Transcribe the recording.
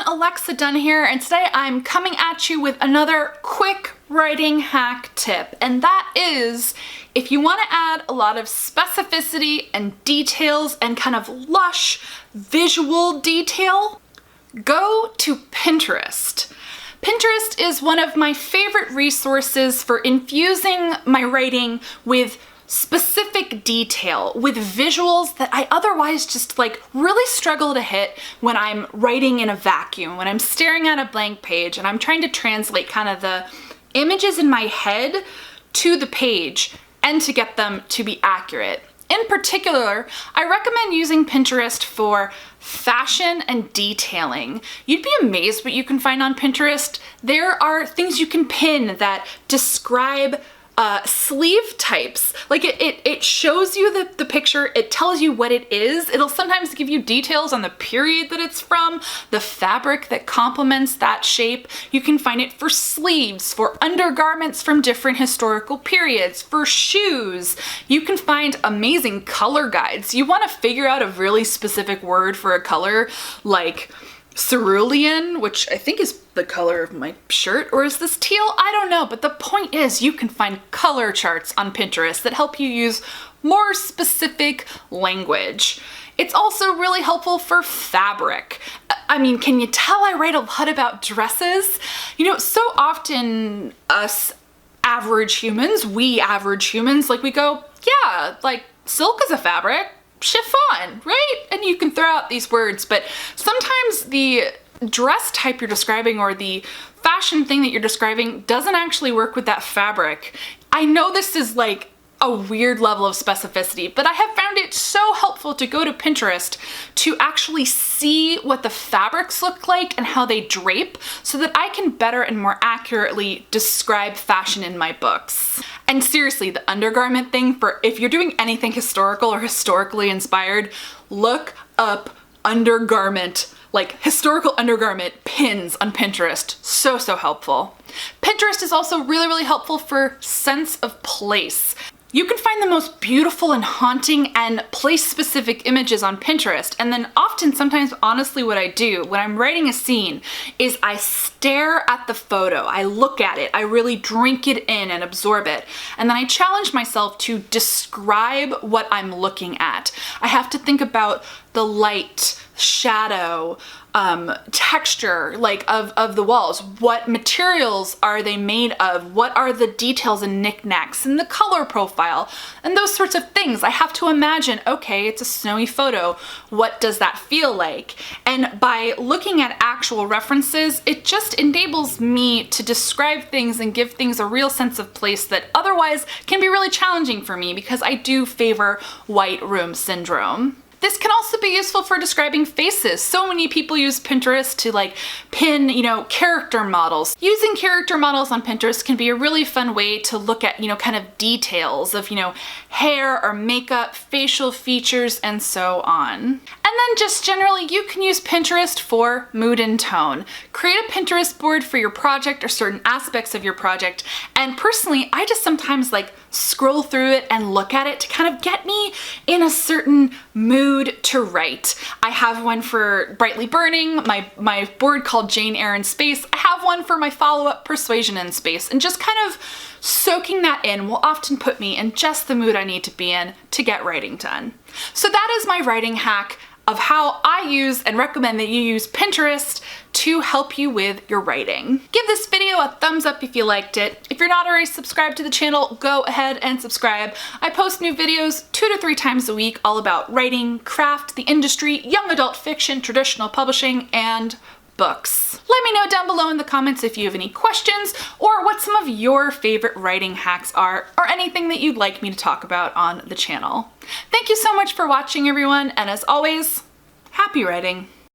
Alexa Dunn here, and today I'm coming at you with another quick writing hack tip, and that is if you want to add a lot of specificity and details and kind of lush visual detail, go to Pinterest. Pinterest is one of my favorite resources for infusing my writing with specific detail, with visuals that I otherwise just really struggle to hit when I'm writing in a vacuum, when I'm staring at a blank page and I'm trying to translate kind of the images in my head to the page and to get them to be accurate. In particular, I recommend using Pinterest for fashion and detailing. You'd be amazed what you can find on Pinterest. There are things you can pin that describe sleeve types. It shows you the picture, it tells you what it is. It'll sometimes give you details on the period that it's from, the fabric that complements that shape. You can find it for sleeves, for undergarments from different historical periods, for shoes. You can find amazing color guides. You want to figure out a really specific word for a color like cerulean, which I think is the color of my shirt, or is this teal? I don't know, but the point is you can find color charts on Pinterest that help you use more specific language. It's also really helpful for fabric. I mean, can you tell I write a lot about dresses? You know, so often us average humans, we go, yeah, silk is a fabric, chiffon, right? And you can throw out these words, but sometimes the dress type you're describing or the fashion thing that you're describing doesn't actually work with that fabric. I know this is a weird level of specificity, but I have found it so helpful to go to Pinterest to actually see what the fabrics look like and how they drape so that I can better and more accurately describe fashion in my books. And seriously, the undergarment thing, for if you're doing anything historical or historically inspired, look up undergarment, historical undergarment pins on Pinterest. So helpful. Pinterest is also really helpful for sense of place. You can find the most beautiful and haunting and place-specific images on Pinterest, and then sometimes, honestly, what I do when I'm writing a scene is I stare at the photo, I look at it, I really drink it in and absorb it, and then I challenge myself to describe what I'm looking at. I have to think about the light, shadow, texture of the walls. What materials are they made of? What are the details and knickknacks and the color profile and those sorts of things. I have to imagine, okay, it's a snowy photo. What does that feel like? And by looking at actual references, it just enables me to describe things and give things a real sense of place that otherwise can be really challenging for me because I do favor white room syndrome. This can also be useful for describing faces. So many people use Pinterest to pin, character models. Using character models on Pinterest can be a really fun way to look at, kind of details of, hair or makeup, facial features, and so on. And then just generally, you can use Pinterest for mood and tone. Create a Pinterest board for your project or certain aspects of your project. And personally, I just sometimes scroll through it and look at it to kind of get me in a certain mood to write. I have one for Brightly Burning, my board called Jane Eyre in Space. I have one for my follow-up Persuasion in Space, and just kind of soaking that in will often put me in just the mood I need to be in to get writing done. So that is my writing hack of how I use and recommend that you use Pinterest to help you with your writing. Give this video a thumbs up if you liked it. If you're not already subscribed to the channel, go ahead and subscribe. I post new videos 2 to 3 times a week all about writing, craft, the industry, young adult fiction, traditional publishing, and books. Let me know down below in the comments if you have any questions or what some of your favorite writing hacks are or anything that you'd like me to talk about on the channel. Thank you so much for watching, everyone, and as always, happy writing.